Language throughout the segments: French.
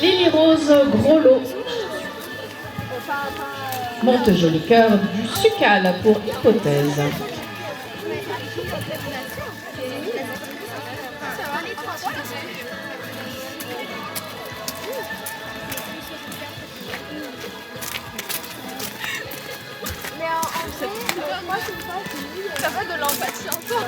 Lily Rose Groslo. Monte Joli Cœur du Sucal pour Hypothèse. Ça va de l'empathie en toi.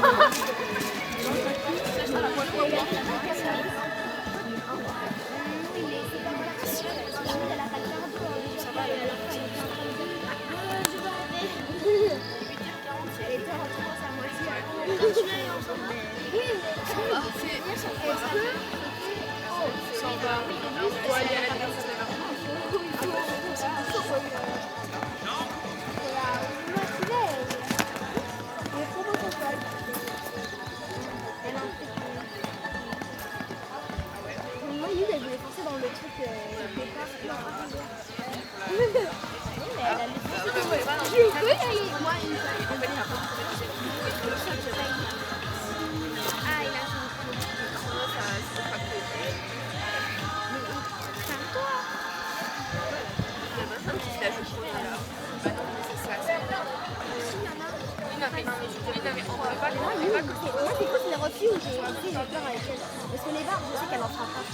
Moi, c'est cool, je l'ai reçu ou j'ai peur avec elle. Parce que les barbes, je sais qu'elle en fera pas.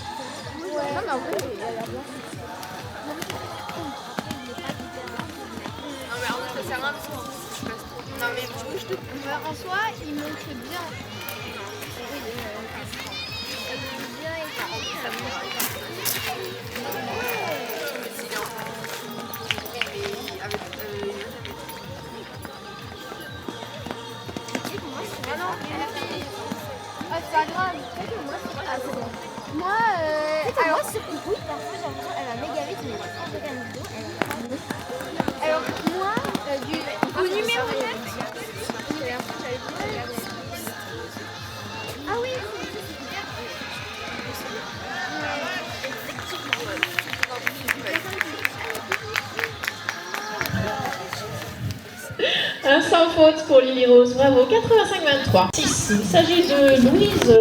Ouais. Non, mais en vrai, elle a l'air bien. Non, mais en fait, ça sert à rien parce que je passe trop. Non, mais je te. En soi, il montre bien. Bien et ça c'est pas grave. Moi, alors, sur oui, parfois j'ai l'impression qu'elle va méga vite, mais quand je regarde une vidéo, alors, moi, au numéro 9, ah oui, Un sans faute pour Lily Rose, bravo, 85-23. 6. Il s'agit de Louise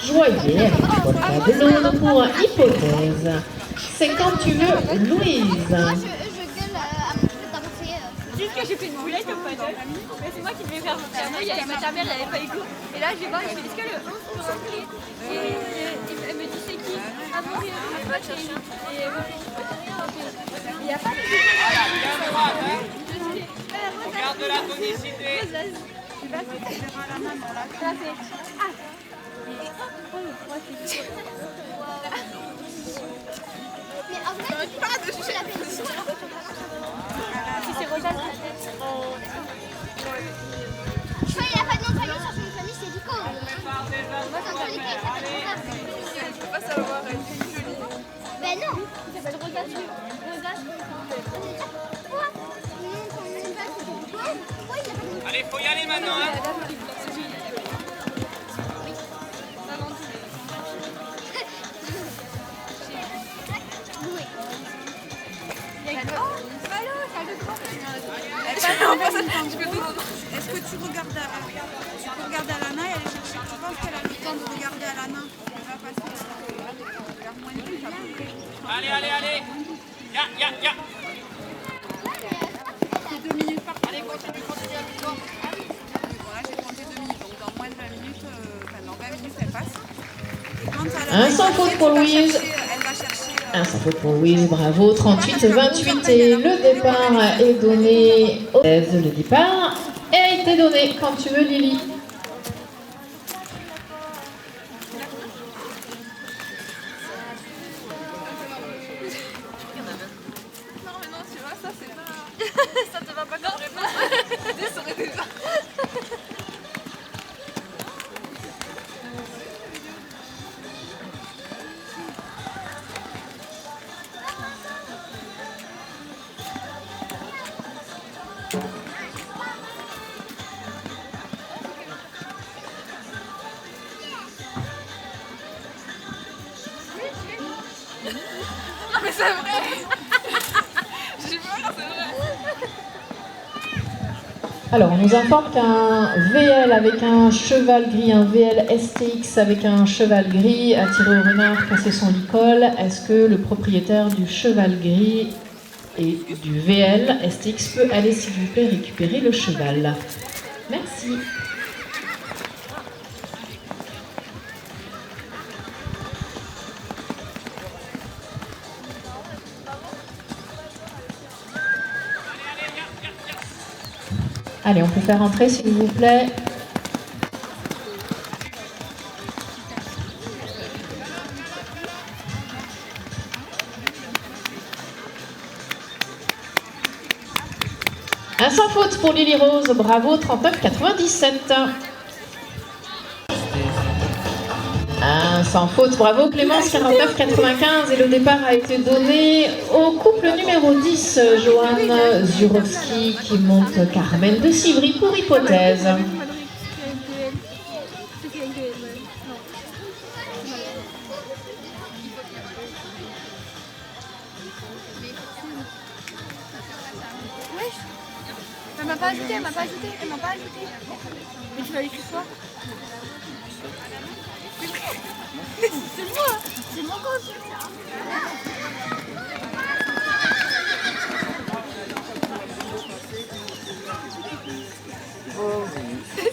Joyer avec Polka de l'Aude pour Hypothèse. C'est quand tu veux, Louise. je gueule à Juste que j'ai fait une boulette au paddle, mais c'est moi qui devais faire mon piano, il y avait ma mère, elle n'avait pas écho. Et là je vais voir, je fais est-ce que le 11 peut rentrer et elle me dit c'est qui? Ah bon, c'est pas chercher. Et elle me fait je peux rien, il n'y a pas de Regarde la tonicité. Mais en vrai, pas de chercher la péninsule. Si c'est Rosal, Il a pas de nom de famille sur son famille, c'est Dico. Moi, quand je l'ai fait, ça fait grave. Je peux pas savoir, elle est jolie. Ben non. il s'appelle Rosal. Pourquoi non, quand on y va, c'est Dico. Pourquoi il a pas de nom? Allez, faut y aller maintenant, hein. Est-ce que tu regardes tu peux regarder à Lana et aller chercher? Je pense qu'elle a le temps de regarder à Lana. Elle va passer. Regarde-moi une minute. Allez, allez, allez. Ya. C'est 2 minutes par Allez, continue à victoire. Voilà, j'ai compté 2 minutes. Donc dans moins de 20 minutes, dans 20 minutes, elle passe. Et quand elle a Un sans faute pour Louise. elle va chercher. Un sans faute pour Louise, bravo, 38-28. Et le départ est donné au thèse. Le départ a été donné quand tu veux, Lily. Non, mais non, tu vois, ça c'est pas. Ça te va pas comme réponse. Je saurais déjà. Non, mais c'est vrai. J'ai peur, c'est vrai. Alors, on nous informe qu'un VL avec un cheval gris, un VL STX avec un cheval gris a tiré au renard, cassé son licol. Est-ce que le propriétaire du cheval gris et du VL STX peut aller, s'il vous plaît, récupérer le cheval? Merci. Allez, on peut faire entrer, s'il vous plaît. Un sans faute pour Lily Rose, bravo, 39,97. Un sans faute, bravo Clémence, 49,95. Et le départ a été donné au couple numéro 10, Joanne Zurovski, qui monte Carmen de Civry pour Hypothèse. Elle m'a pas ajouté, elle m'a pas ajouté, elle m'a pas ajouté. Mais tu l'as écrit quoi? C'est mon compte.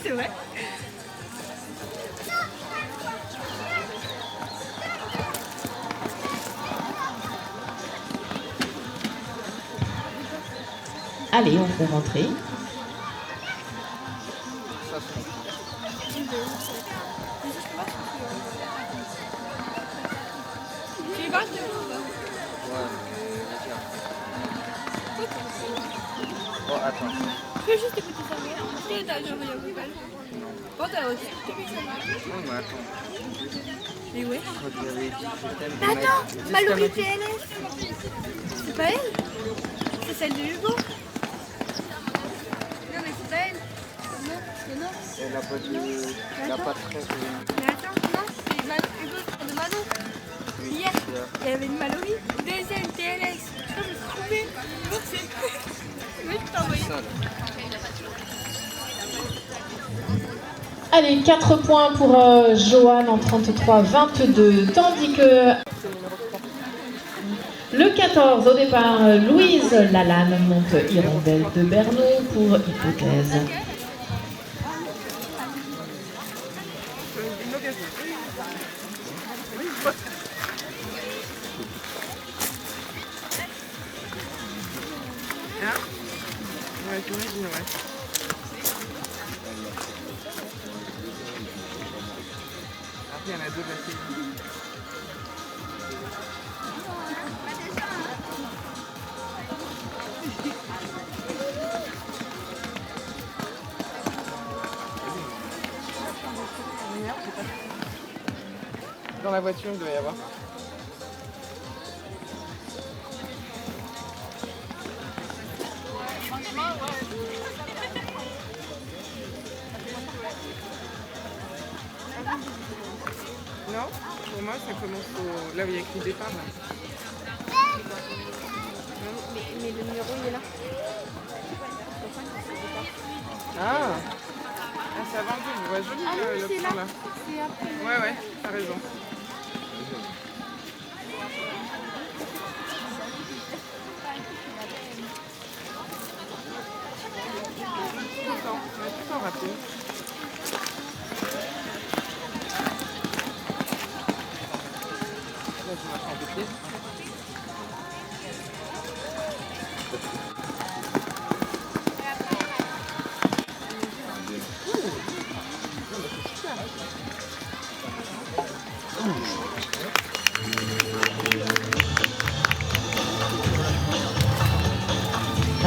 C'est vrai. Allez, on peut rentrer. Oh, attends. Je peux juste écouter ça. Est-ce que t'as déjà envoyé un vocal? Bon, t'as aussi écouté ça. Non, mais attends. Mais ouais. Je crois que j'avais dit je t'aime. Mais attends, Mallory PNS. C'est pas elle? C'est celle de Hugo? Non mais c'est pas elle. Non, c'est non. Elle a pas de... Elle a pas de trait. Mais attends, non, c'est Hugo de Malo. Hier, il y avait une Mallory. Deuxième TLS. Je me suis trompée. Non, c'est... Oui, je t'ai envoyé. Allez, 4 points pour Joanne en 33-22, tandis que le 14 au départ, Louise Lalanne monte Hirondelle de Bernou pour Hypothèse. Ouais, j'imagine, ouais. Après, il y en a deux de la série. Dans la voiture, il doit y avoir. Non, pour moi ça commence là où il y a écrit départ. Là. Mais le numéro il est là. Ah, ça va un peu, ouais, joli oui, c'est l'option là. là. C'est après. Ouais, t'as raison. On a tout le temps raté. Là, je marche en deux pieds.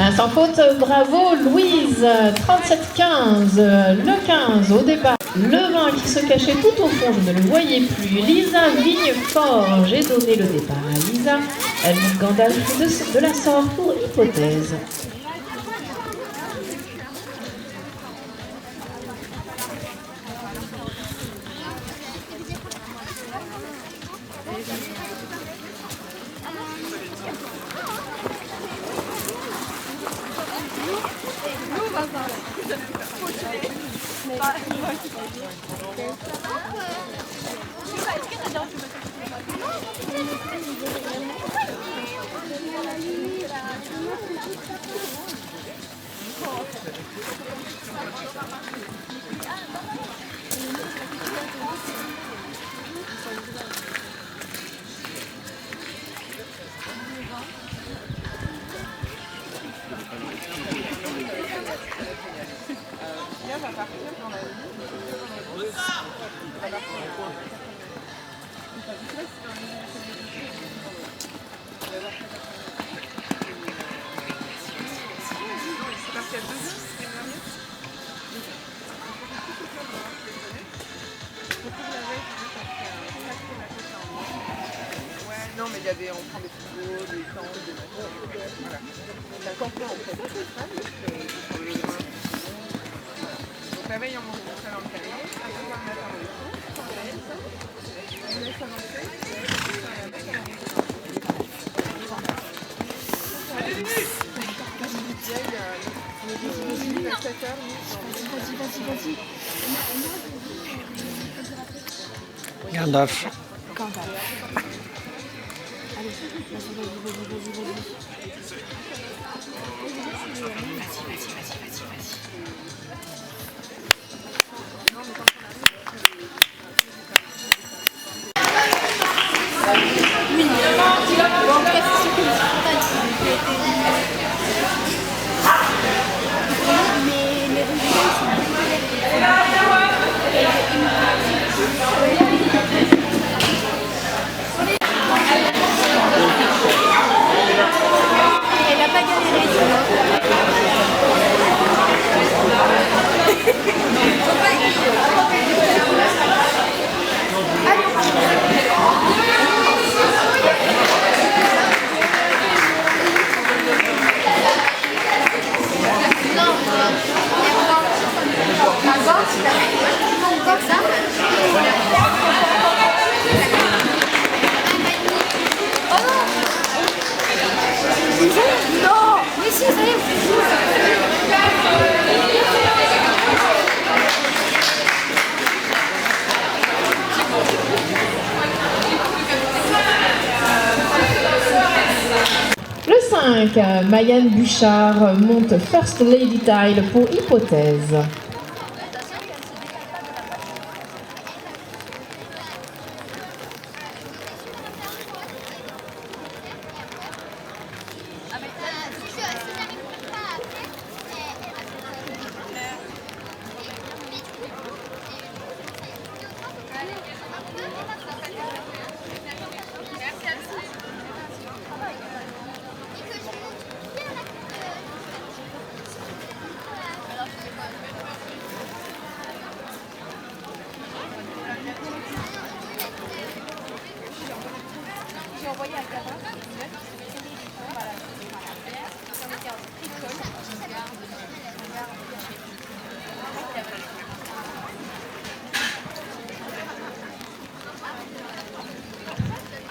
Un sans faute, bravo Louise, 37-15, le 15 au départ. Le 20 qui se cachait tout au fond, je ne le voyais plus. Lisa Vignefort, j'ai donné le départ à Lisa. Elle monte Gandalf de la Sorte pour Hypothèse. Nous on va voir. Non, mais il y avait, on prend des photos, des temps, des machins. Voilà. Ça comprend en fait. Donc la veille, on mange ça dans le carré. Après, on va le matin, on le fout. On laisse avancer. Gandalf. Elle a pas galéré, tu vois. Non, mais si, ça y est. Le 5, Mayenne Bouchard monte First Lady Tile pour Hypothèse.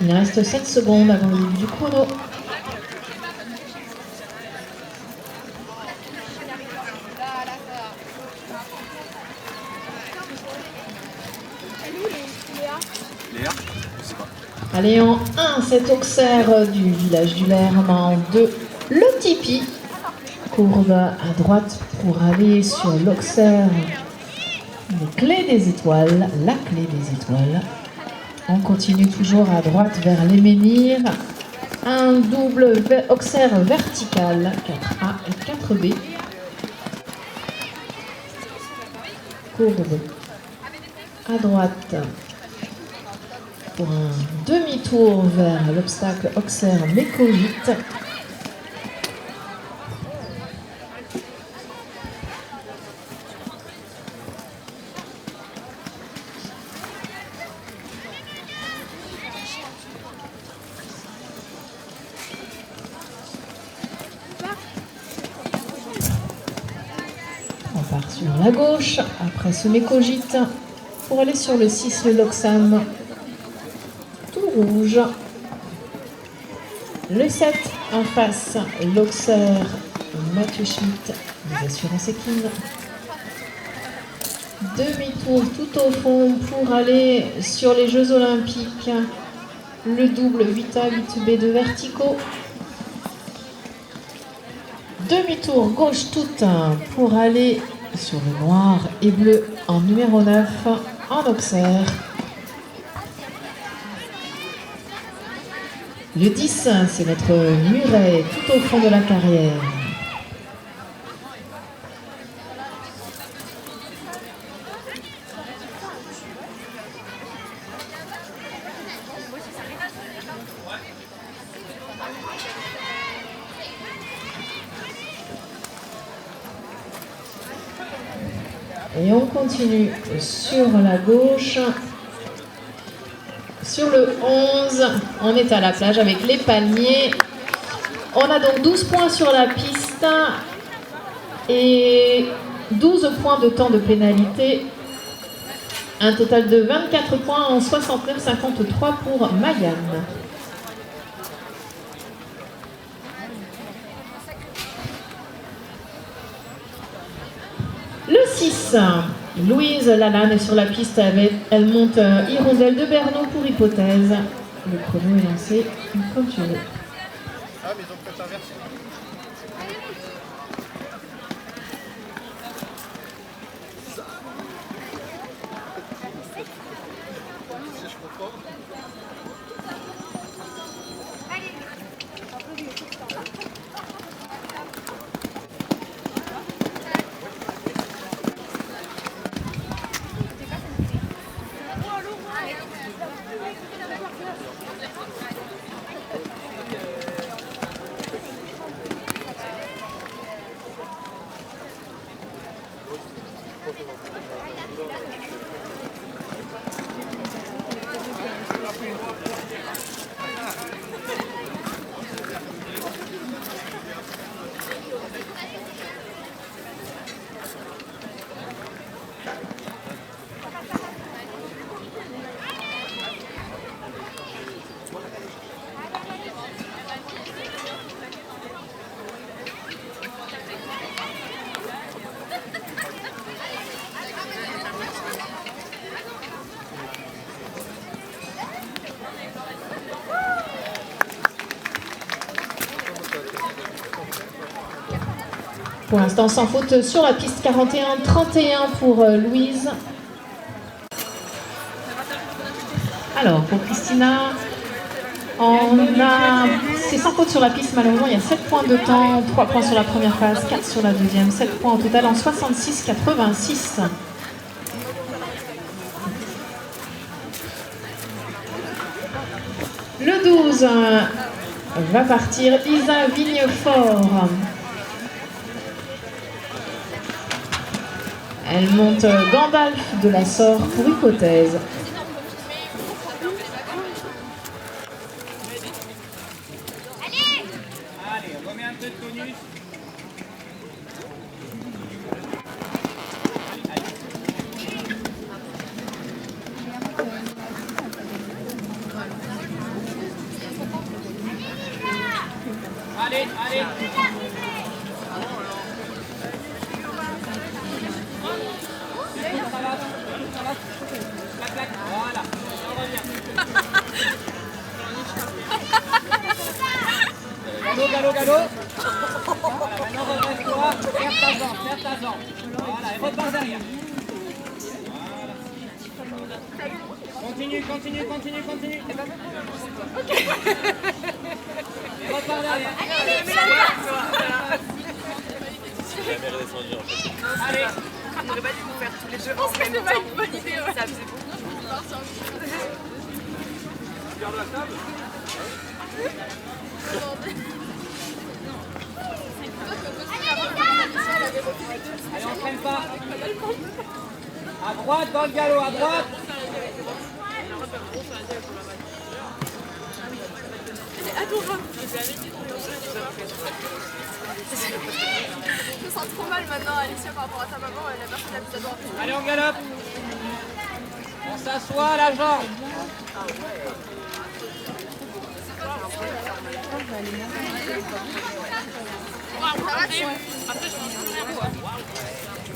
Il reste 7 secondes avant le début du chrono. Léa, je sais pas. Allez, en 1, cet Auxerre du village du Lerme. En 2, le Tipi. Courbe à droite pour aller sur l'Auxerre. Les clés des étoiles, la clé des étoiles. On continue toujours à droite vers les menhirs. Un double Auxerre vertical, 4A et 4B. Courbe à droite pour un demi-tour vers l'obstacle Auxerre Mécogite. On part sur la gauche, après ce Mécogite, pour aller sur le 6, le Loxam, tout rouge. Le 7, en face, l'Auxerre, Mathieu Schmitt, des assurances équines. Demi-tour tout au fond pour aller sur les Jeux Olympiques. Le double 8A, 8B de verticaux. Demi-tour gauche toute pour aller sur le noir et bleu en numéro 9 en Auxerre. Le 10, c'est notre muret tout au fond de la carrière. Et on continue sur la gauche. Sur le 11, on est à la plage avec les palmiers. On a donc 12 points sur la piste et 12 points de temps de pénalité. Un total de 24 points en 69,53 pour Mayenne. Le 6, Louise Lalanne est sur la piste, elle monte Hirondelle de Bernon pour Hypothèse. Le chrono est lancé, comme tu veux. Ah, mais ils ont peut-être inversé. Pour l'instant, sans faute sur la piste 41-31 pour Louise. Alors, pour Christina, c'est sans faute sur la piste, malheureusement, il y a 7 points de temps, 3 points sur la première phase, 4 sur la deuxième, 7 points au total en 66-86. Le 12 va partir Isa Vignefort. Elle monte Gandalf de la Sort pour Hypothèse. Allez, remets un peu de tonus. Allez, allez. Voilà, on revient. Galop, galop, galop. Voilà, maintenant redresse-toi, serre ta jambe. Voilà, et repars derrière. Voilà. Continue, continue, continue, continue. Et repars derrière. Jamais redescendu en fait. Allez. On n'aurait pas dû vous faire tous les jeux en même temps. C'est pas une bonne idée, ouais. Ça faisait beaucoup. Tu gardes la table? Allez, on traîne pas. À droite, dans le galop, à droite. C'est adorable. Je me sens trop mal maintenant, Alicia, par rapport à ta maman. La personne la plus adorable. Allez, on galope. On s'assoit, la jambe.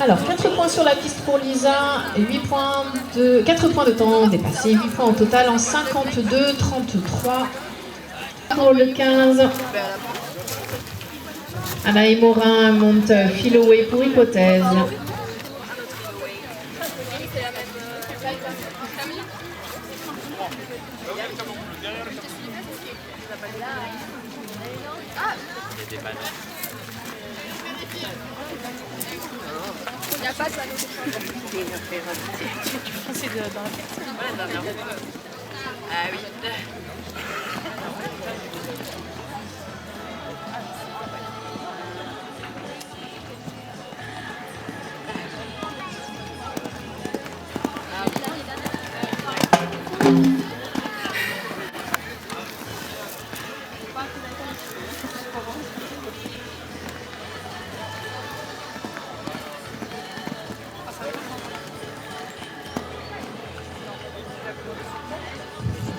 Alors, 4 points sur la piste pour Lisa, 4 points de temps dépassé, 8 points au total en 52-33 pour le 15. Anaï Morin monte Philoé pour Hypothèse. Il n'y a pas de panneau. Tu fonçais dans la personne. Ah oui.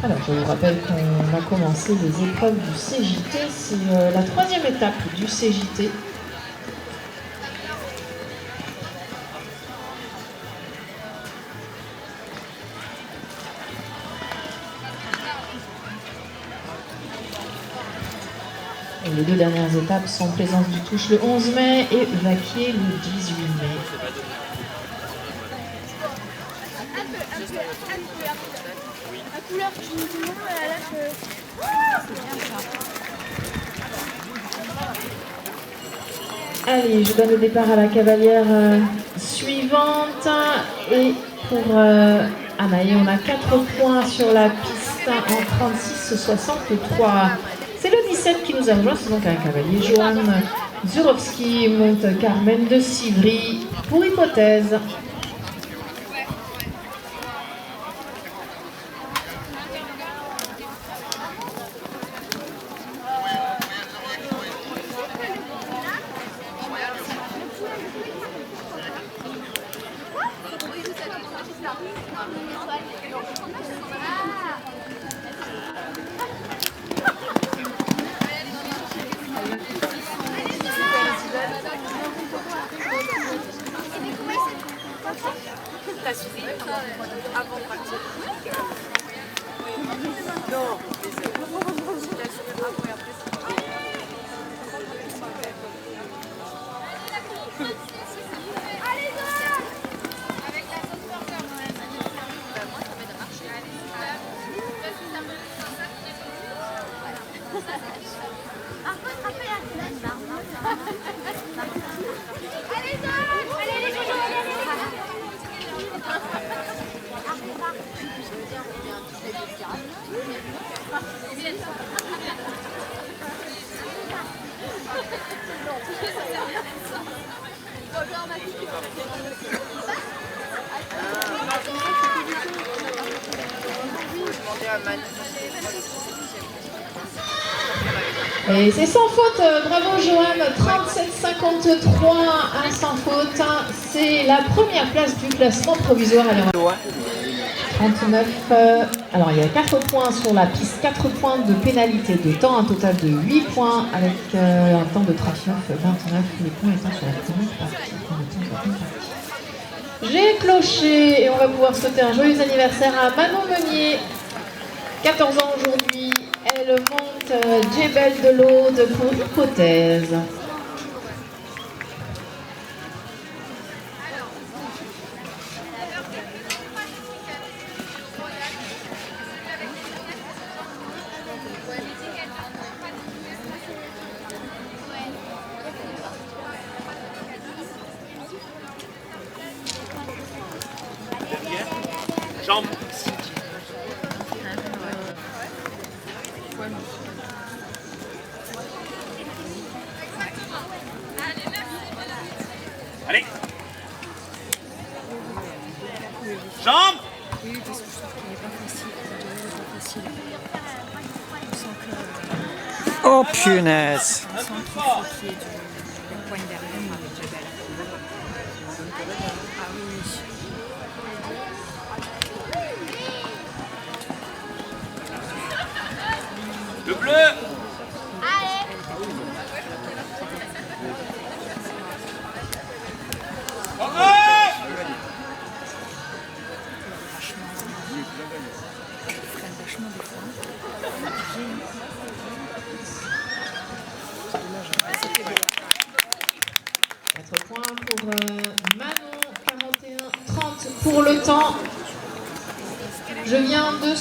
Alors, je vous rappelle qu'on a commencé les épreuves du CJT. C'est la 3e étape du CJT. Et les 2 dernières étapes sont Plaisance du Touche le 11 mai et Vaquier le 18 mai. La couleur du nom, elle a que... Allez, je donne le départ à la cavalière suivante. Et pour Anaï, on a 4 points sur la piste en 36-63. C'est le 17 qui nous a rejoint, c'est donc un cavalier. Johan Zurovski monte Carmen de Sivry pour Hypothèse. T'as suivi avant de partir. Non, mais c'est t'as suivi avant et après. Et c'est sans faute, bravo Johan, 37-53, un sans faute. C'est la première place du classement provisoire. Allez, 39, alors il y a 4 points sur la piste, 4 points de pénalité de temps, un total de 8 points avec un temps de 39-29, les points étant sur la première partie. J'ai cloché et on va pouvoir souhaiter un joyeux anniversaire à Manon Meunier, 14 ans aujourd'hui. Elle monte Djebel de l'Aude pour Hypothèse. Jambes. Allez. Jambes. Oui, parce que je trouve qu'il n'est pas facile. Oh punaise! On sent qu'il faut qu'il y ait des poignes derrière avec Djebel. Ah oui, oui. Le bleu. pour le temps. Je viens de...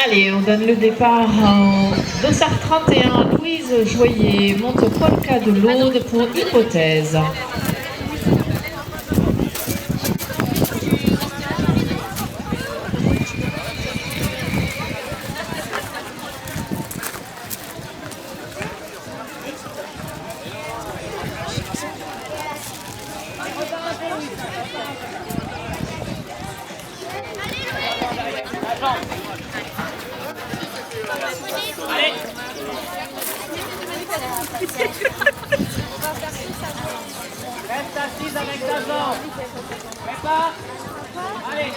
Allez, on donne le départ en Dossard 31. Louise Joyer monte Polka de l'Aude pour Hypothèse. Allez. Reste assise avec ta jambe. Prépare. Allez.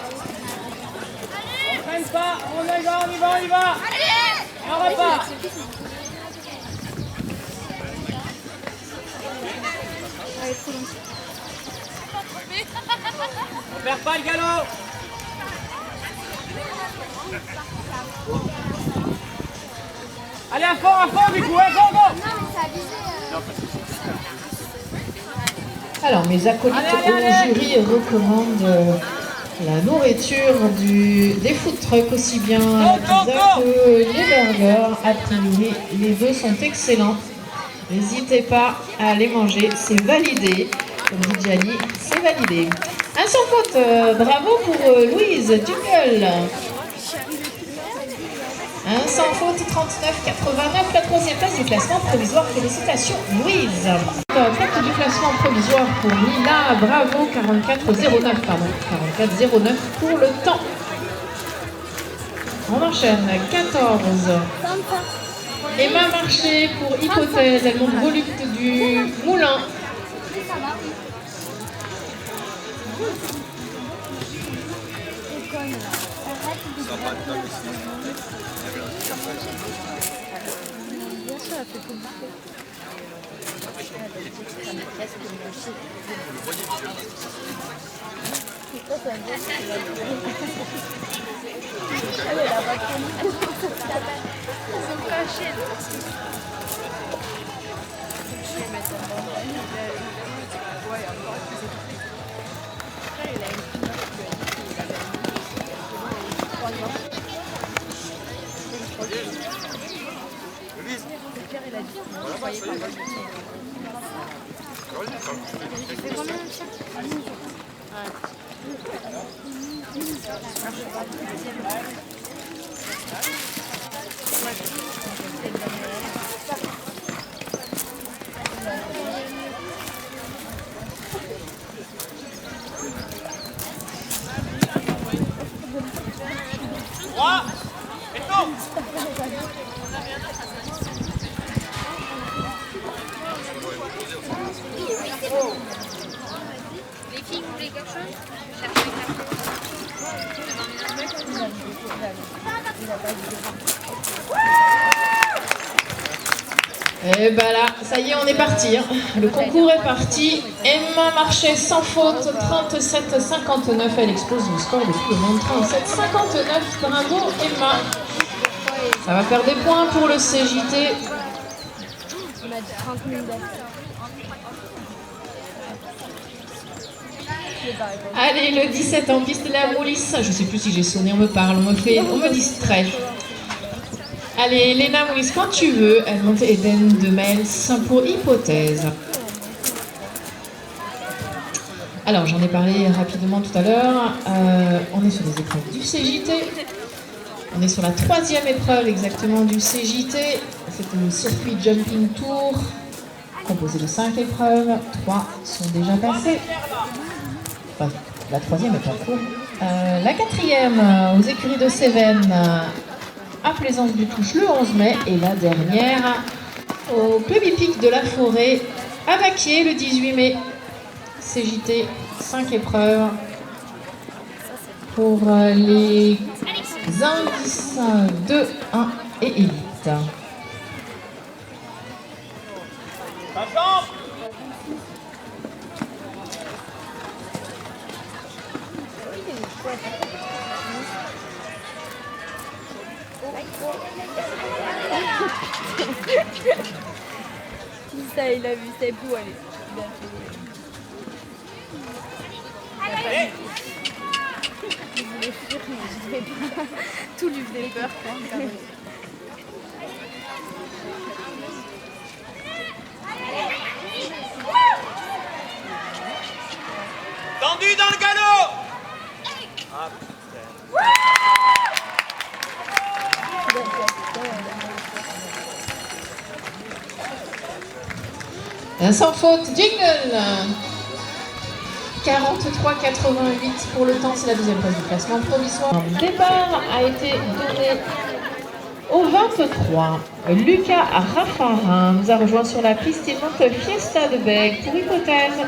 On freine pas. On y va, on y va, on y va. Et on repart. On perd pas le galop. Allez, à fond, du coup, hein, go, go. Non, mais ça a visé. Alors, mes acolytes au jury recommandent la nourriture des food trucks, aussi bien la pizza que les burgers. A priori, les deux sont excellents. N'hésitez pas à les manger, c'est validé. Comme dit Gianni, c'est validé. Un sans faute, bravo pour Louise Duguel. Un sans faute, 39,89, la troisième place du classement provisoire. Félicitations Louise. Tête du classement provisoire pour Lila, bravo, 44,09, pardon, 44,09 pour le temps. On enchaîne, 14. Emma Marché pour Hypothèse, elle monte volupte du Moulin. Droit. Et tout. Les filles, vous voulez quelque chose? Et ben là, ça y est, on est parti. Hein. Le concours est parti. Emma Marchais sans faute, 37,59. Elle explose le score de tout le monde. 37,59. Bravo Emma. Ça va faire des points pour le CJT. On a 30 000 d'heures. Allez, le 17 en piste, la Moulis. Je sais plus si j'ai sonné, on me parle, on me distrait. Allez, Léna Moulis, quand tu veux, elle monte Eden de Mels pour Hypothèse. Alors, j'en ai parlé rapidement tout à l'heure. On est sur les épreuves du CJT. On est sur la troisième épreuve exactement du CJT. C'est le circuit Jumping Tour, composé de 5 épreuves. 3 sont déjà passées. Enfin, la troisième est en cours. La quatrième, aux écuries de Cévennes, à Plaisance du Touche le 11 mai. Et la dernière, au club hippique de la Forêt, à Vaquier le 18 mai. CJT, 5 épreuves pour les indices 2, 1 et élite. La jambe. Ça, il a vu, c'est beau, allez. Allez. Tout lui faisait peur. Tendu dans le galop. Ah, Sans faute, jingle. 43,88 pour le temps, c'est la deuxième place du classement provisoire. Le départ a été donné au 23. Lucas Raffarin nous a rejoint sur la piste et monte Fiesta de Bègue pour Hypothèse.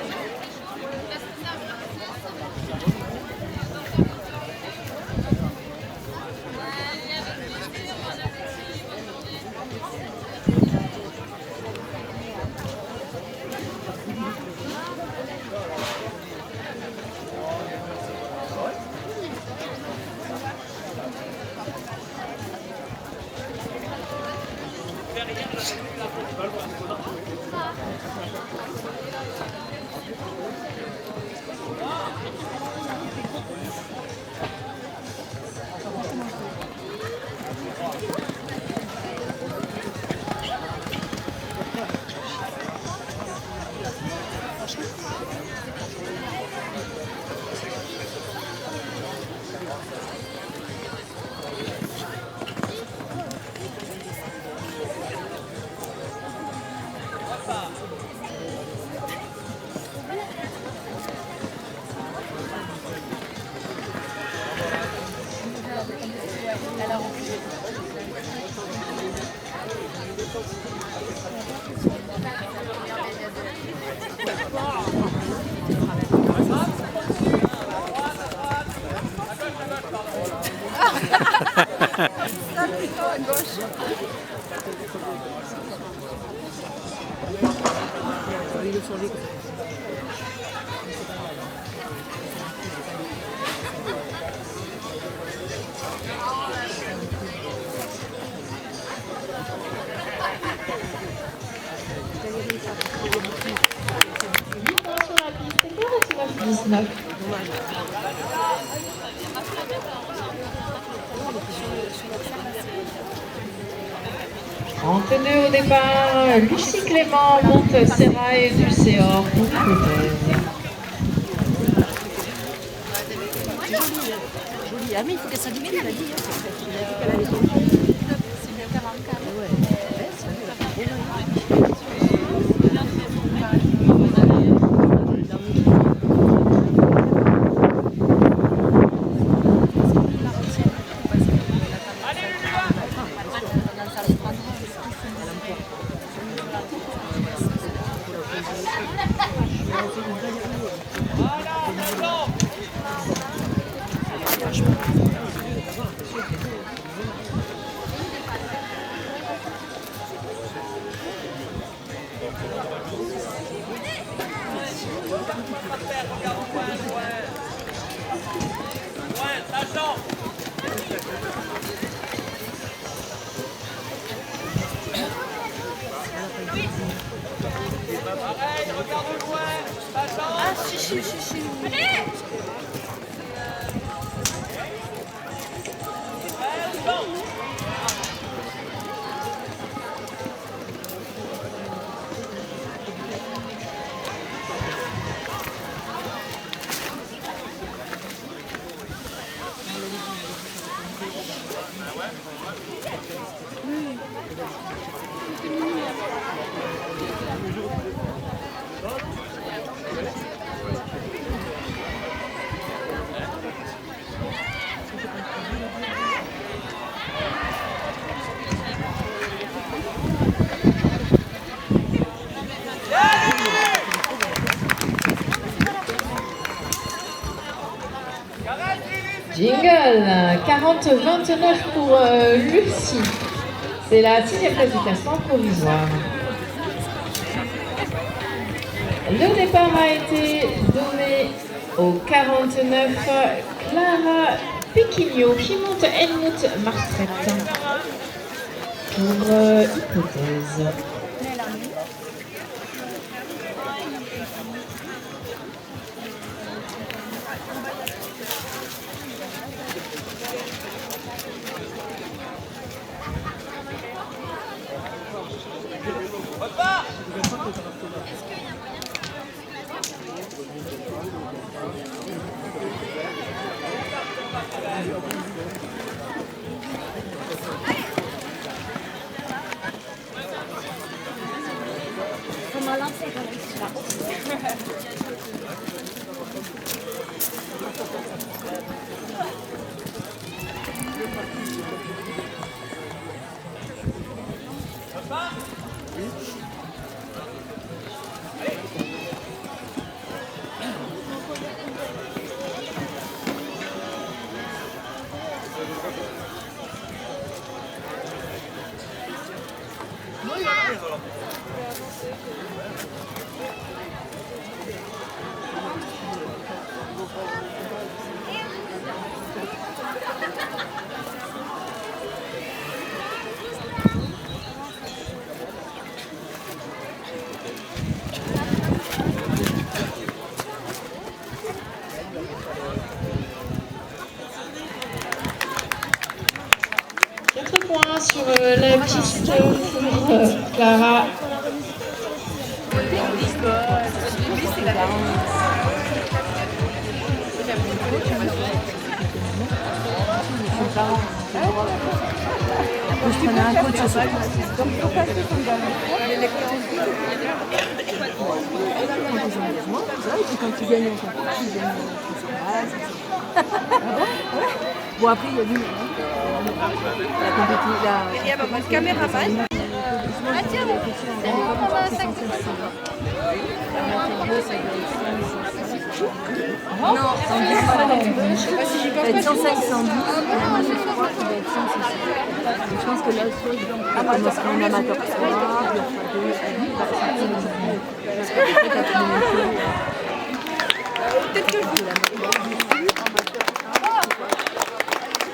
En tenue au départ, Lucie Clément monte Serra et Dulcéor pour Hypothèse. Ah mais il faut qu'elle s'allume, elle a dit. Jingle, 40-29 pour Lucie. C'est la 6e place du classement provisoire. Le départ a été donné au 49. Clara Pequigno qui monte Helmut Marstret pour Hypothèse. sur la piste pour Clara. Je prenais un coach ce soir. Et puis quand tu gagnes en compétition, tu gagnes bon, après, il y a du la compétition. Il y a pas de caméraman. Ah tiens, on va à 5. Non, je sais pas si j'y pense pas. 105, 110, et la marche, je crois qu'il va être 106. Je pense que là, on commencera en amateur 3, puis Peut-être que je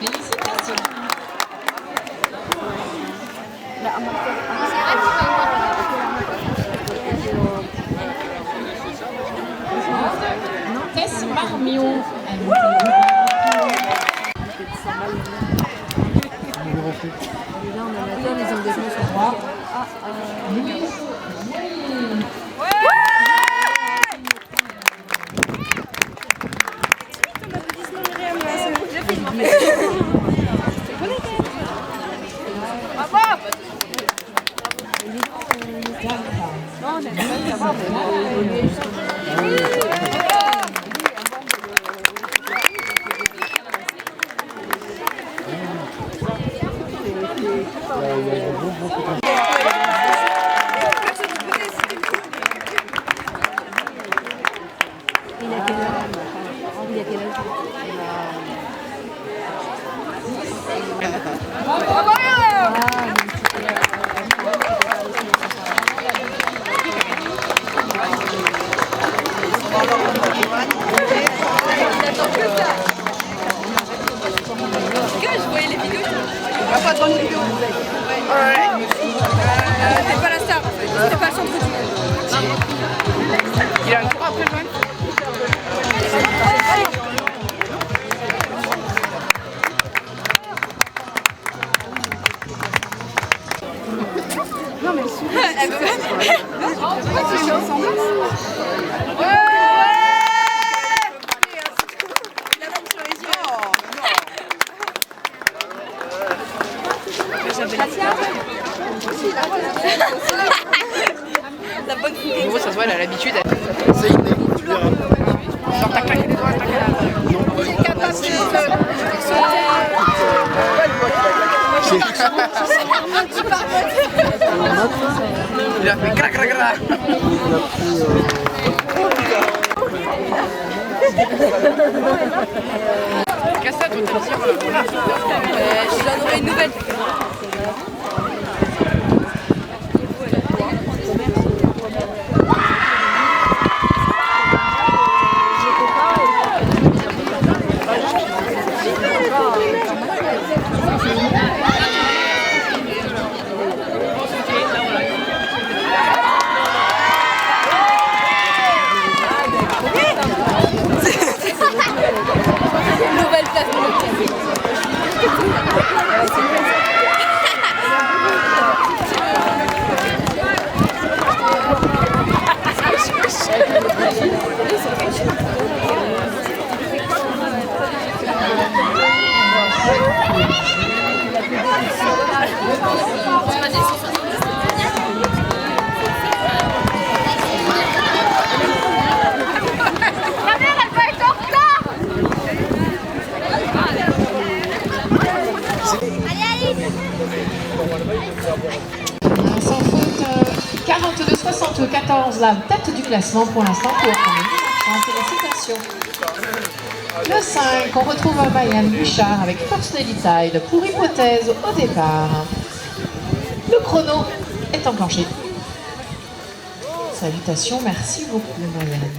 Félicitations. Tess Marmion. là, en amateur, les engagements sont 3. je voyais les vidéos. Pas trop de vidéos. T'es pas la star en fait. T'es pas le centre du monde. Il a un cours après Joanne. Non mais elle veut c'est ensemble. La bonne fille. En gros, ça se voit, elle a l'habitude. C'est inné. Genre, t'as claqué les doigts, t'as claqué. Il est capable de il a fait crac crac crac. Casse-toi, toi, t'as tiré. Je donnerai une nouvelle. Nouvelle place de l'hôtel. Sans faute, 42-74, la tête du classement pour l'instant pour félicitations. Le 5, on retrouve Marianne Bouchard avec Personally Tide pour hypothèse au départ. Le chrono est enclenché. Salutations, merci beaucoup Marianne.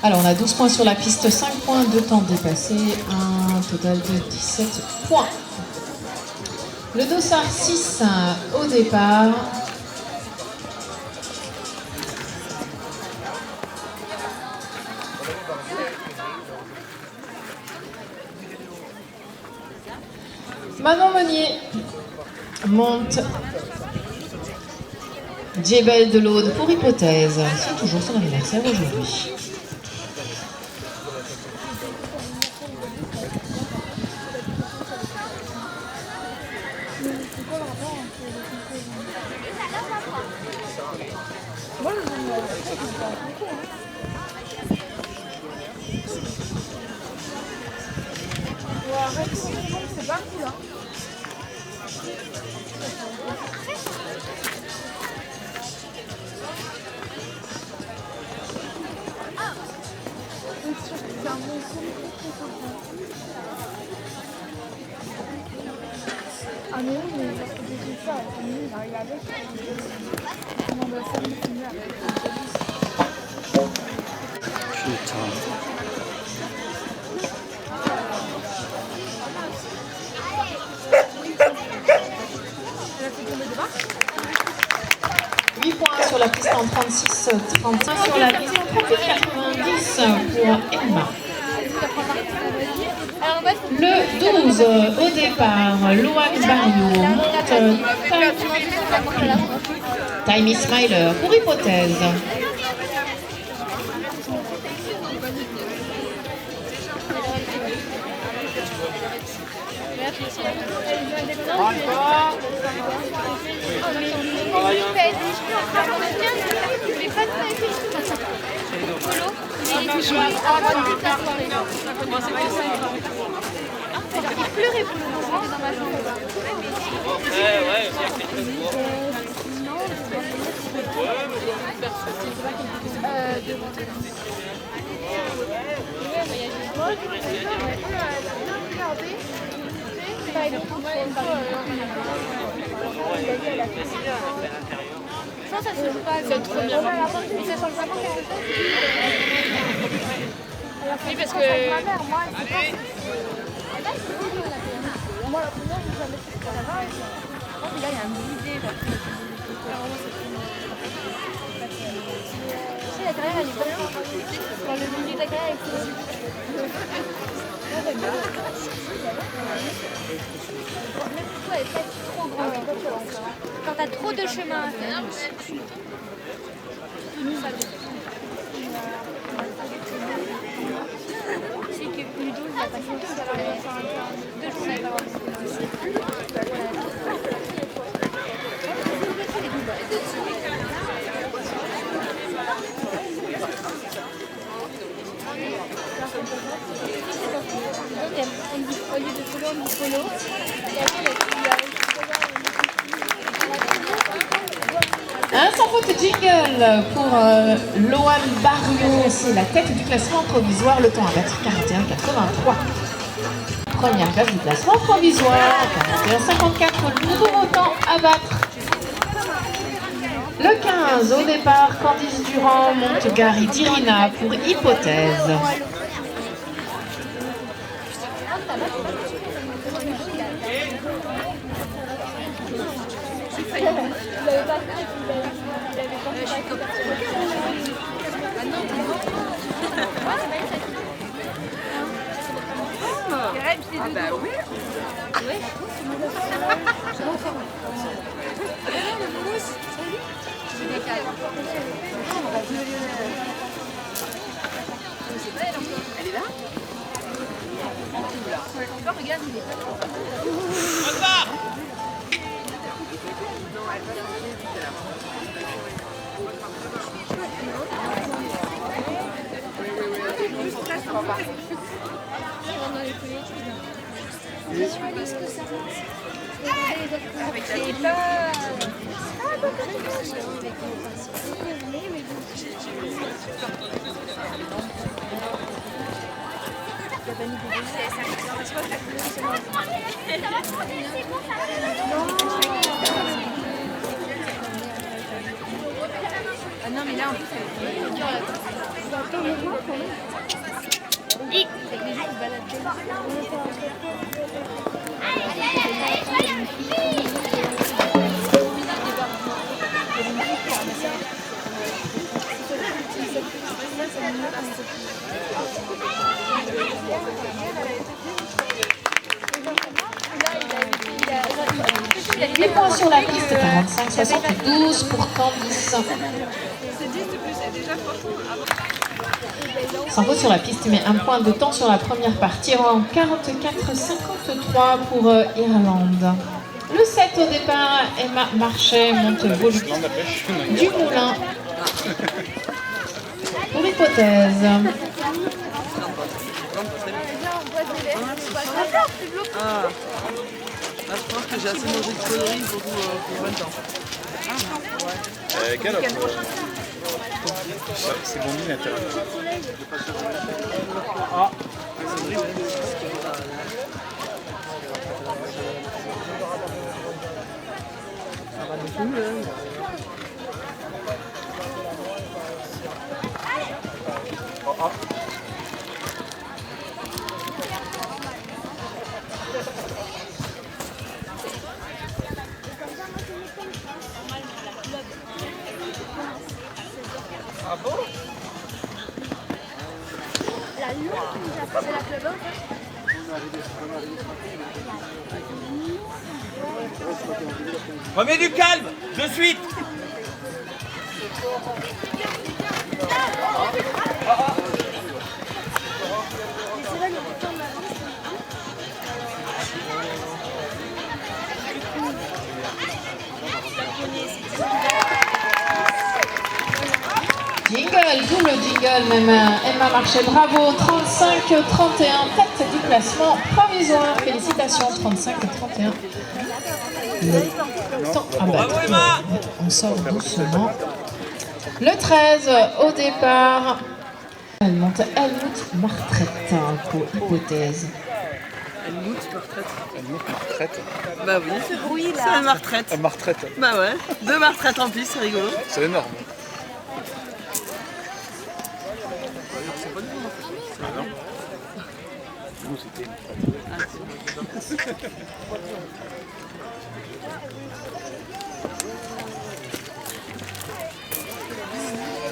Alors on a 12 points sur la piste, 5 points de temps dépassé, un total de 17 points. Le dossard 6 au départ. Manon Meunier monte Djebel de l'Aude pour Hypothèse. C'est toujours son anniversaire aujourd'hui. C'est pas cool, hein. Ah mais oui, mais parce que j'ai ça, il arrive avec. Comment on va faire le film avec la police. Putain. 8 points sur la piste en 36, 35 sur la piste en 38, 90 pour Emma. Le 12 au départ, Loan Barrio monte Time Smiler pour Hypothèse. Il pleurait pour le moment dans ma chambre. Ouais, il y a quelque chose pour. Je pense que ça se joue pas. C'est trop bien. Mais ça change vraiment quelque chose. Oui, parce que. Ma mère, moi, elle sait pas. Moi, la première, je savais que c'était là-bas. Je pense que là, il y a un musée. Tu sais, la carrière, elle est pas loin. Dans le milieu de la carrière, même toi, elle est pas trop grande. Quand t'as trop de chemin à faire. C'est que Ludo, il a passé 2 journées. Au lieu de polo, on dit polo. Et après, Un sans faute jingle pour Loan Barrio, c'est la tête du classement provisoire, le temps à battre 41,83. Première place du classement provisoire, 41,54, le nouveau temps à battre. Le 15 au départ, Candice Durand monte Gary Dirina pour Hypothèse. Ah bah oui. Elle est là. Regarde, il est pas trop. Non, elle va changer tout à l'heure. Ah non, mais là en plus elle est dure à Les points sur la piste, 45-72 pour Candice. Sans faute sur la piste, mais un point de temps sur la première partie en 44-53 pour Irlande. Le 7 au départ, Emma Marchais monte volume du moulin pour l'hypothèse. Ah. Là, je pense que j'ai assez mangé de conneries pour 20 ans. Quelle offre c'est bon, l'intérêt. Ah, ça va de tout, Ah bon? La lune, c'est la club. Remets du calme, de suite. Jingle, double jingle même. Emma Marchais, bravo. 35-31, tête du classement provisoire. Félicitations, 35-31. Le temps à battre. On sort doucement. Le 13 au départ. Elle monte Helmut Martret pour hypothèse. Helmut Martret. Helmut Martret. Bah oui, c'est bruit là. C'est Martret. Martret. Bah ouais, 2 Martret en plus, c'est rigolo. C'est énorme. Nous, c'était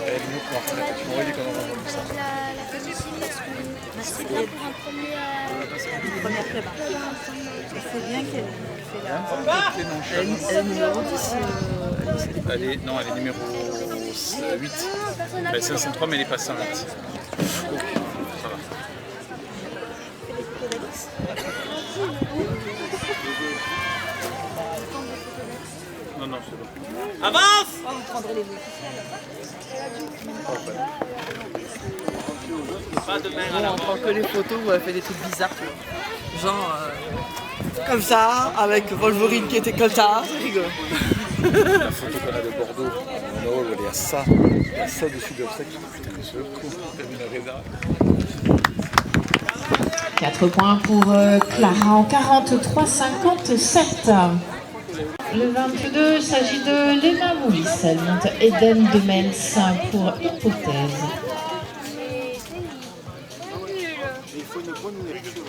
Helmut Martret, tu m'aurais dit qu'on en a entendu ça. La félicite parce que c'est bien pour un premier. Première prépa. C'est bien qu'elle fait là. Elle est numéro 10. Elle est numéro 8. Elle est 503, mais elle est pas 108. Ça va. Non, non, c'est bon. Avance! Oh, vous prendrez les officiels. Pas de main à On la prend que les photos où elle fait des trucs bizarres. Genre comme ça, avec Wolverine qui était comme ça, c'est rigolo. La photo qu'on a de Bordeaux, Noël, il y a ça. Il y a ça dessus de ça. Putain, ce coup, t'as vu la réserve. 4 points pour Clara en 43-57. Le 22, il s'agit de Léna Moulis. Elle monte Eden de Mels pour hypothèse. Il faut une bonne lecture.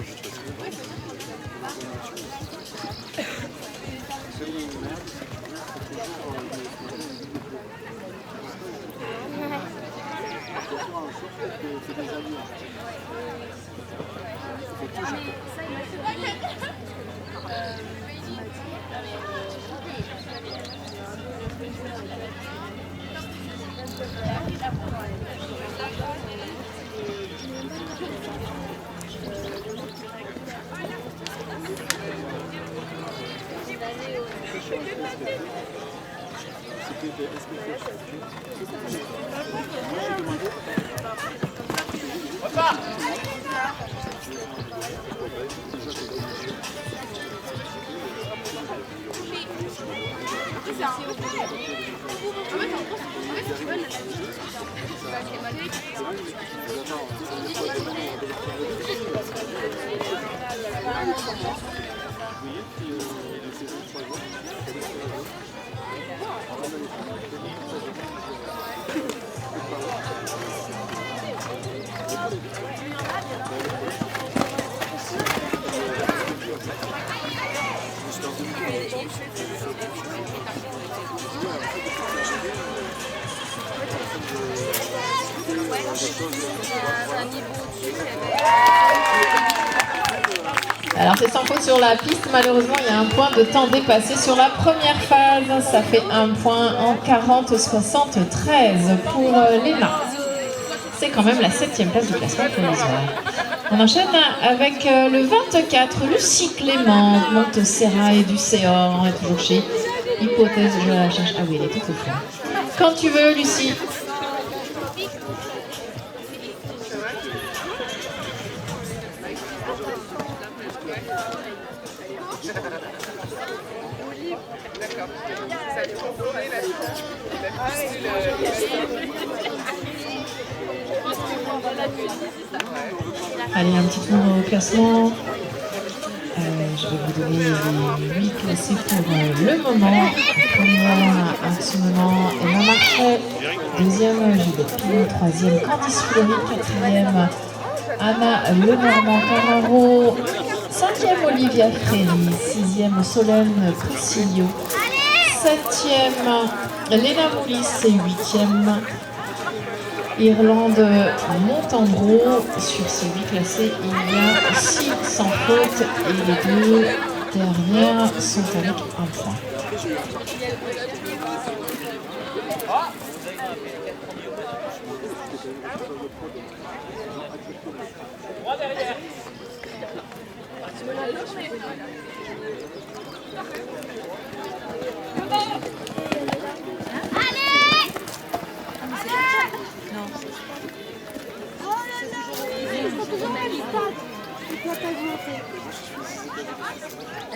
Alors c'est sans faute sur la piste, malheureusement il y a un point de temps dépassé sur la première phase, ça fait un point en 40-73 pour Léna. C'est quand même la 7e place du classement provisoire. On enchaîne avec le 24, Lucie Clément, Montserrat et du Céor, toujours chez Hypothèse, je la cherche. Ah oui, elle est toute au fond. Quand tu veux, Lucie. Allez, un petit tour au classement. Je vais vous donner les 8 classés pour le moment. Première, actuellement, Emma Marchais. Deuxième, Juliette Pillon. Troisième, Candice Fleury. Quatrième, Anna Lenormand Carraro. Cinquième, Olivia Fréry. Sixième, Solène Priscilio. Septième, Léna Moulis. Et huitième, Irlande Montandreau. Sur ces 8 classés, il y a 6 sans faute et les 2 dernières sont avec un point.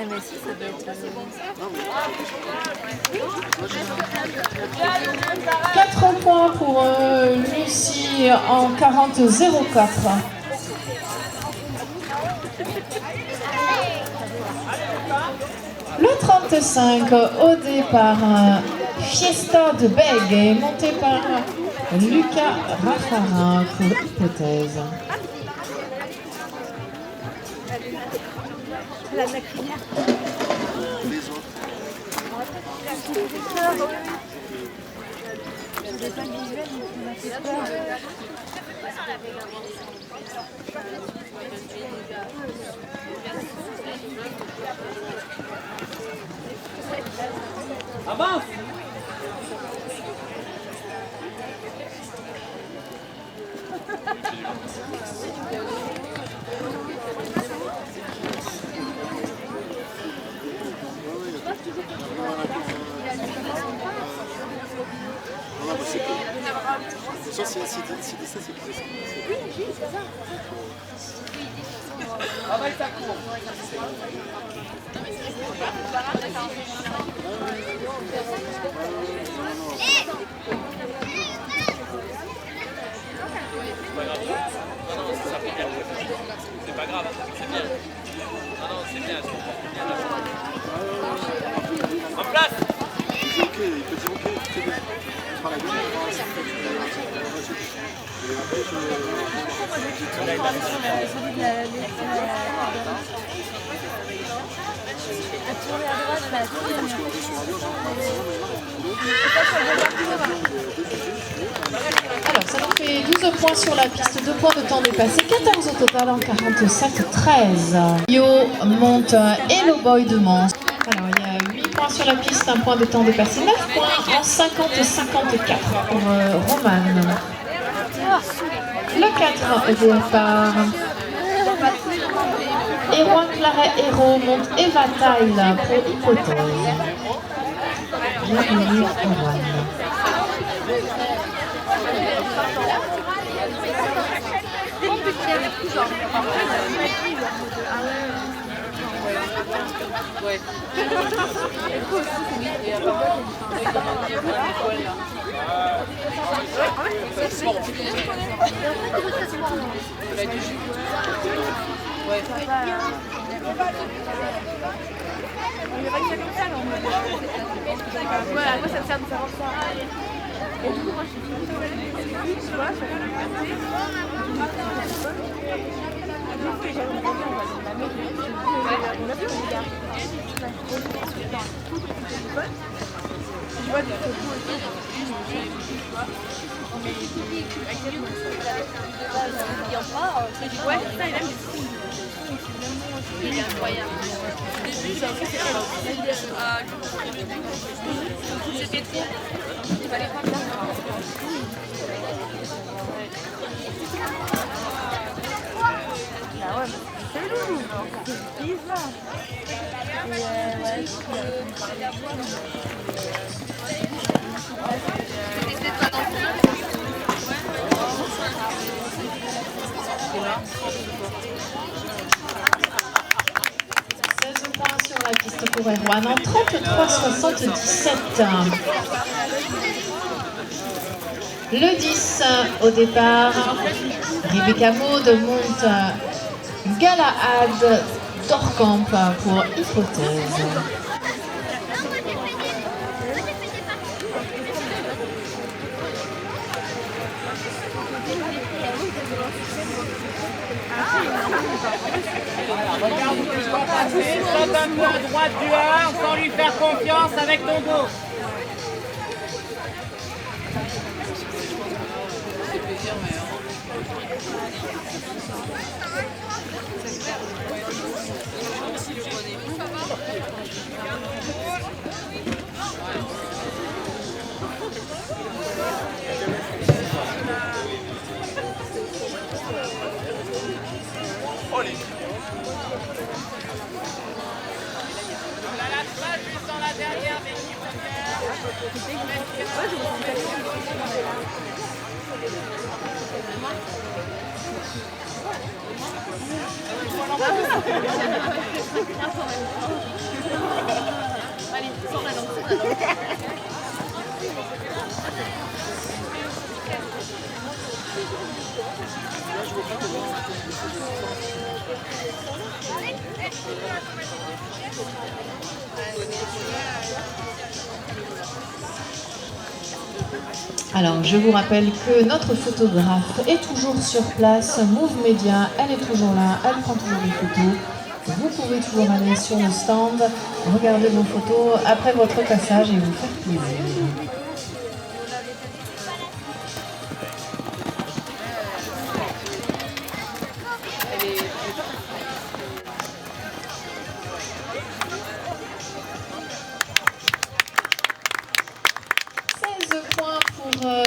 Mais si, ça doit être... 4 points pour Lucie en 40-04. Le 35 au départ, Fiesta de Bègue est monté par Lucas Raffarin pour Hypothèse. La maquinière. C'est pas visuel, mais ça m'a fait peur. Avance! Ça, c'est ça, c'est plus. Travaille ta cour. C'est pas grave, c'est bien. Non, non, c'est bien. En place! Il dit ok, il peut dire ok, c'est bien. On fera la deuxième fois. Et après, à tourner à droite, Alors, ça nous fait 12 points sur la piste, 2 points de temps dépassé, 14 au total en 47-13. Yo monte Hello Boy de Mons. Alors, il y a 8 points sur la piste, 1 point de temps dépassé, 9 points en 50-54 pour Roman. Le 4 au départ. Erwan Claret Héros monte Eva Tile pour Hypothèse. Bienvenue Erwan. Voilà, moi ça me sert de faire ça. Et du coup, moi je suis tu vois, je vois des photos ouais, ça il aime. Il est incroyable. C'était trop. Il fallait pas le faire. Ah ouais, c'est lourd. C'est bizarre. Sur la piste pour Erwan en 33-77. Le 10 au départ, Rebecca Maud monte Galahad Dorkamp pour Hypothèse. Regarde où tu dois passer, saute un peu à droite du 1 sans lui faire confiance avec ton dos. C'est plaisir, mais... Alors, je vous rappelle que notre photographe est toujours sur place, Move Media, elle est toujours là, elle prend toujours des photos. Vous pouvez toujours aller sur le stand, regarder vos photos après votre passage et vous faire plaisir.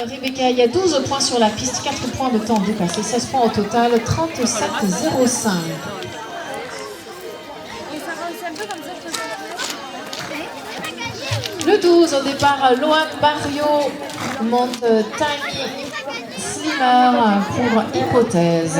Rebecca, il y a 12 points sur la piste, 4 points de temps dépassé, 16 points au total, 37-05. Le 12 au départ, Loan Barrio monte Tiny Slimmer pour Hypothèse.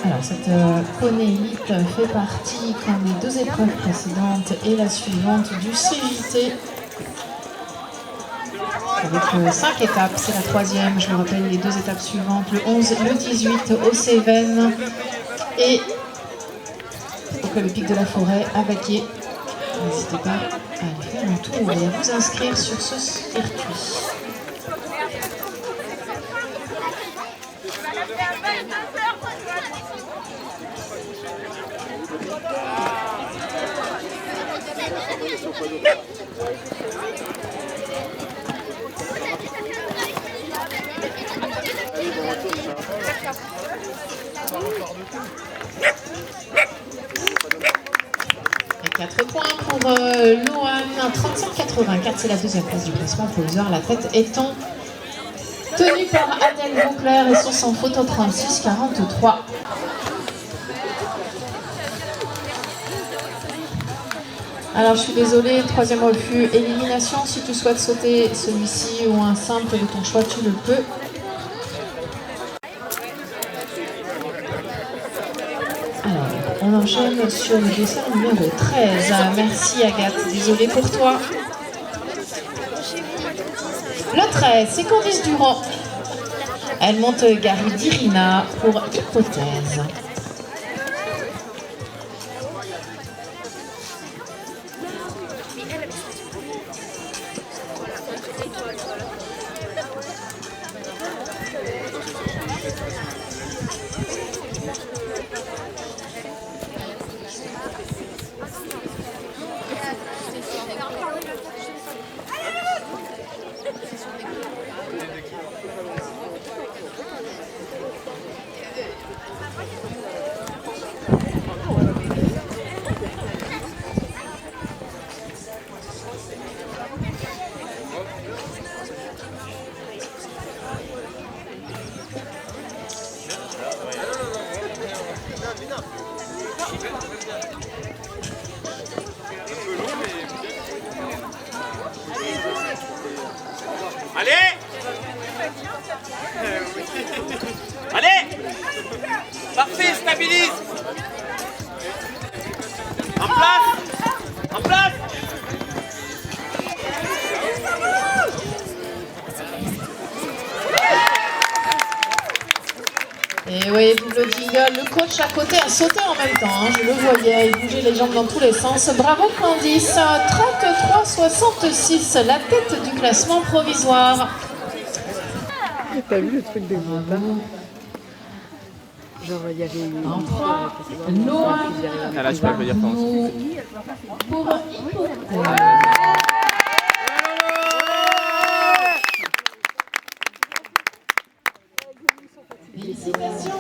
Alors cette poney élite fait partie, comme les deux épreuves précédentes et la suivante, du CJT. avec 5 étapes. C'est la 3e. Je vous rappelle les 2 étapes suivantes, le 11, le 18 aux Cévennes et au Club Épique de la Forêt à Baquier. N'hésitez pas à aller faire un tour et à vous inscrire sur ce circuit. Et 4 points pour Lohan, 35,84, c'est la 2e place du classement provisoire, la tête étant tenue par Adèle Vauclair et son sans faute au 36,43. Alors je suis désolée, 3e refus, élimination. Si tu souhaites sauter celui-ci ou un simple de ton choix, tu le peux. Alors, on enchaîne sur le dessert numéro 13. Merci Agathe, désolée pour toi. Le 13, c'est Candice Durand. Elle monte Gary Dirina pour Hypothèse. Allez! Allez! Parfait, stabilise! En place! En place! Et oui, le jingle, le coach à côté a sauté en même temps, hein, je le voyais, il bougeait les jambes dans tous les sens. Bravo Candice, 33,66, la tête du classement provisoire. T'as vu le truc de Bravo. Genre il y avait une... En 3, Noah. Ah là, je peux pas dire France. Pour félicitations.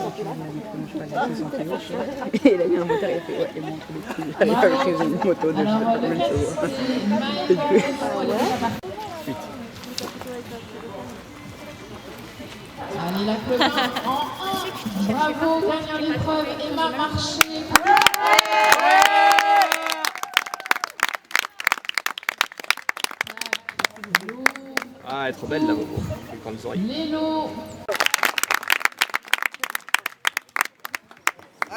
Et il a mis un moteur, il a fait ouais, il montre les petits. À l'époque, j'ai une moto de même chose. Allez, la Clevin en 1. Bravo, gagnant l'épreuve, Emma Marché. Ah, elle est trop belle là, Bobo. Les grandes oreilles. Lélo.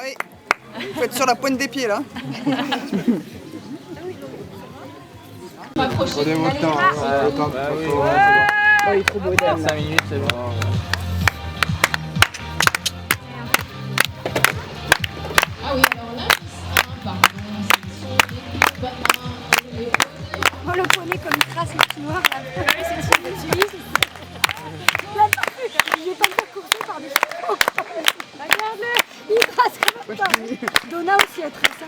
Ah oui, il faut être sur la pointe des pieds là. Prenez votre temps. Oh, il est trop beau, Dan. 5 minutes, c'est bon. Ah oui, alors là, pardon, Oh, le poney comme il trace le petit noir là. Oui, c'est ce qu'il utilise. Il est pas encore coursé par des chevaux. Regarde-le, il trace comme ça. Donna aussi elle trace ça.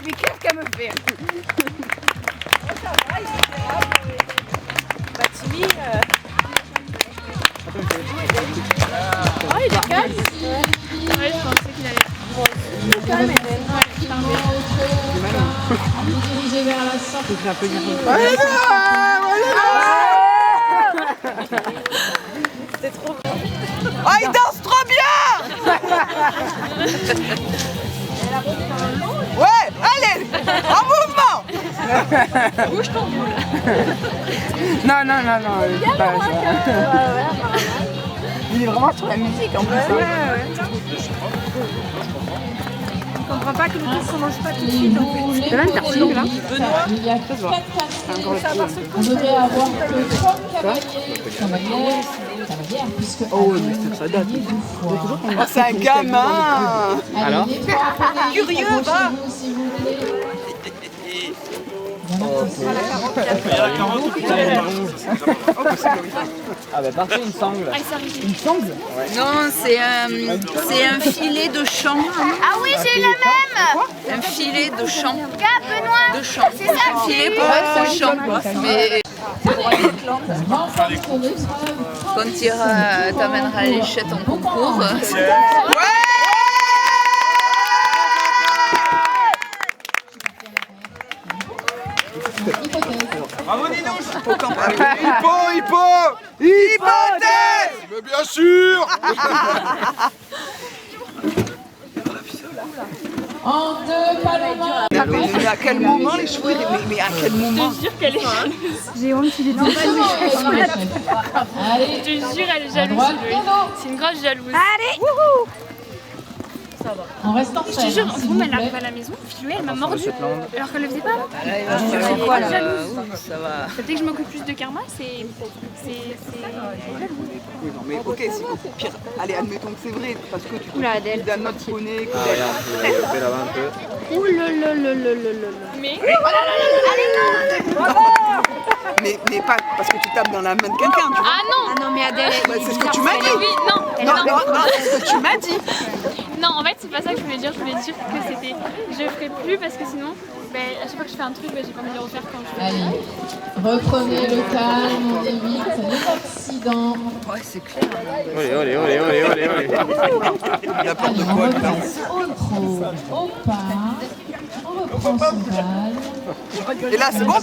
Mais qu'est-ce qu'elle me fait? Bah Timmy, oh il est calme. Ouais, je pensais qu'il allait. Il est calme, vous dirigez vers la sortie. C'est un peu difficile. C'est trop bien. Oh, il danse trop bien! Ouais, allez, en mouvement! Bouge ton boule. Non, c'est pas ça. Il est vraiment sur la musique en plus. Je comprends pas que le tour ne mange pas tout de suite. C'est même tartine, là. Il y a 4 cavaliers. On devrait avoir que 3 cavalières, puisque Oh, mais ça date. Oh, c'est un gamin. alors Curieux, va. si vous voulez. Ah bah parfait, une sangle. Une sangle? Non, c'est un filet de champ. Ah oui, j'ai eu la même. Un filet de champ. Regarde, Benoît. De champ. C'est ça Un filet pour être champ. Mais quand tu t'amèneras les chettes en concours. Bravo Ninouche. Hypothèse. Mais bien sûr. En 2, Paloma. Mais à quel moment les cheveux? Mais à quel moment? Je te jure qu'elle est jalouse. J'ai honte qu'il est Allez, Je te jure, elle est à jalouse. droite, C'est une grosse jalouse. Allez. on reste en Je te scène, jure, s'il bon, vous elle plaît. arrive à la maison, Philou, elle m'a mordu. Alors qu'elle le faisait pas. C'est quoi là? Ça va. Dès que je m'occupe plus de karma, c'est Non mais ok, c'est pire. Allez, admettons que c'est vrai, parce que tu Oula, Adèle. d'un autre poney que Ouh là là là là là là. Mais mais pas parce que tu tapes dans la main de quelqu'un, tu vois. ah non. Ah non, mais Adèle, C'est ce que tu m'as dit. Oui, non. Non, c'est ce que tu m'as dit. Non, en fait, c'est pas ça que je voulais dire. Je voulais dire que c'était. Je ferai plus parce que sinon, à chaque fois que je fais un truc, j'ai pas envie de le refaire quand je fais. Allez, reprenez le calme, on évite les accidents. Ouais, c'est clair. Olé. Il a peur de On quoi, repasse au trot, au pas, on reprend son calme. Et là, c'est bon.